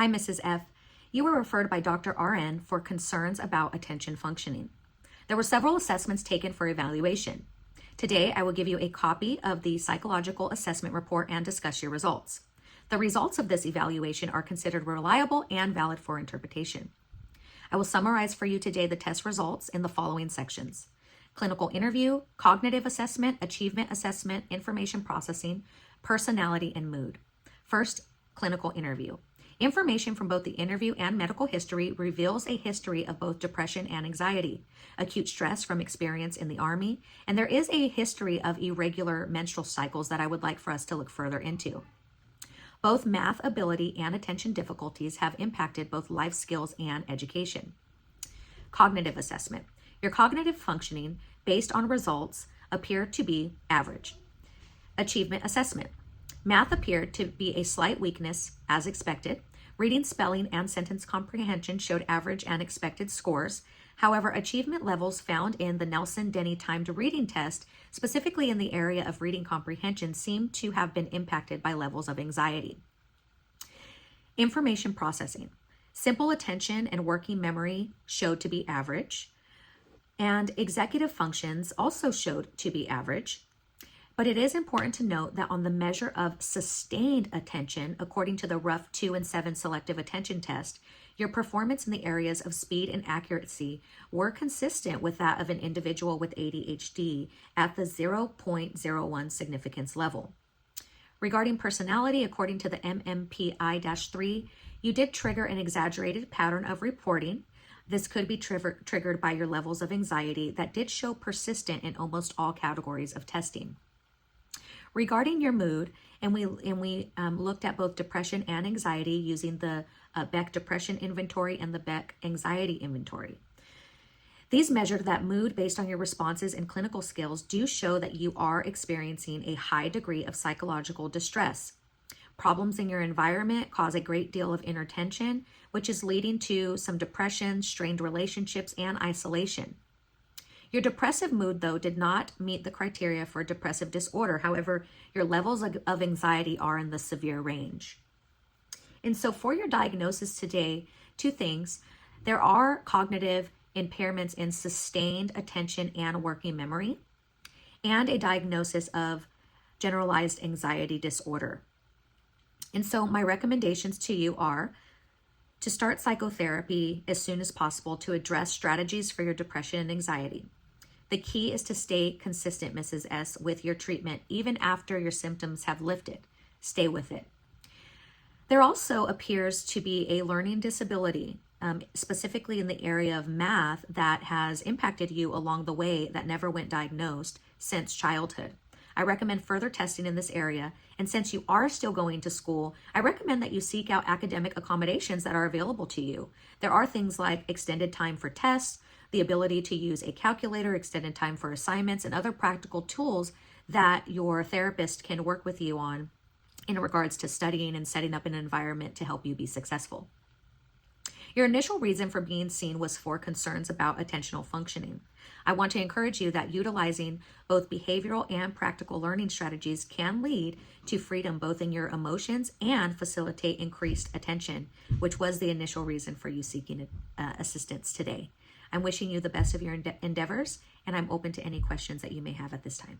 Hi, Mrs. F. You were referred by Dr. RN for concerns about attention functioning. There were several assessments taken for evaluation. Today, I will give you a copy of the psychological assessment report and discuss your results. The results of this evaluation are considered reliable and valid for interpretation. I will summarize for you today the test results in the following sections: clinical interview, cognitive assessment, achievement assessment, information processing, personality, and mood. First, clinical interview. Information from both the interview and medical history reveals a history of both depression and anxiety, acute stress from experience in the Army, and there is a history of irregular menstrual cycles that I would like for us to look further into. Both math ability and attention difficulties have impacted both life skills and education. Cognitive assessment. Your cognitive functioning, based on results, appeared to be average. Achievement assessment. Math appeared to be a slight weakness, as expected. Reading, spelling, and sentence comprehension showed average and expected scores. However, achievement levels found in the Nelson-Denny timed reading test, specifically in the area of reading comprehension, seemed to have been impacted by levels of anxiety. Information processing. Simple attention and working memory showed to be average, and executive functions also showed to be average. But it is important to note that on the measure of sustained attention, according to the Rough 2 and 7 selective attention test, your performance in the areas of speed and accuracy were consistent with that of an individual with ADHD at the 0.01 significance level. Regarding personality, according to the MMPI-3, you did trigger an exaggerated pattern of reporting. This could be triggered by your levels of anxiety that did show persistent in almost all categories of testing. Regarding your mood, and we looked at both depression and anxiety using the Beck Depression Inventory and the Beck Anxiety Inventory. These measured that mood based on your responses and clinical skills do show that you are experiencing a high degree of psychological distress. Problems in your environment cause a great deal of inner tension, which is leading to some depression, strained relationships, and isolation. Your depressive mood, though, did not meet the criteria for depressive disorder. However, your levels of anxiety are in the severe range. And so for your diagnosis today, two things. There are cognitive impairments in sustained attention and working memory, and a diagnosis of generalized anxiety disorder. And so my recommendations to you are to start psychotherapy as soon as possible to address strategies for your depression and anxiety. The key is to stay consistent, Mrs. S, with your treatment, even after your symptoms have lifted. Stay with it. There also appears to be a learning disability, specifically in the area of math, that has impacted you along the way that never went diagnosed since childhood. I recommend further testing in this area, and since you are still going to school, I recommend that you seek out academic accommodations that are available to you. There are things like extended time for tests, the ability to use a calculator, extended time for assignments, and other practical tools that your therapist can work with you on in regards to studying and setting up an environment to help you be successful. Your initial reason for being seen was for concerns about attentional functioning. I want to encourage you that utilizing both behavioral and practical learning strategies can lead to freedom both in your emotions and facilitate increased attention, which was the initial reason for you seeking assistance today. I'm wishing you the best of your endeavors, and I'm open to any questions that you may have at this time.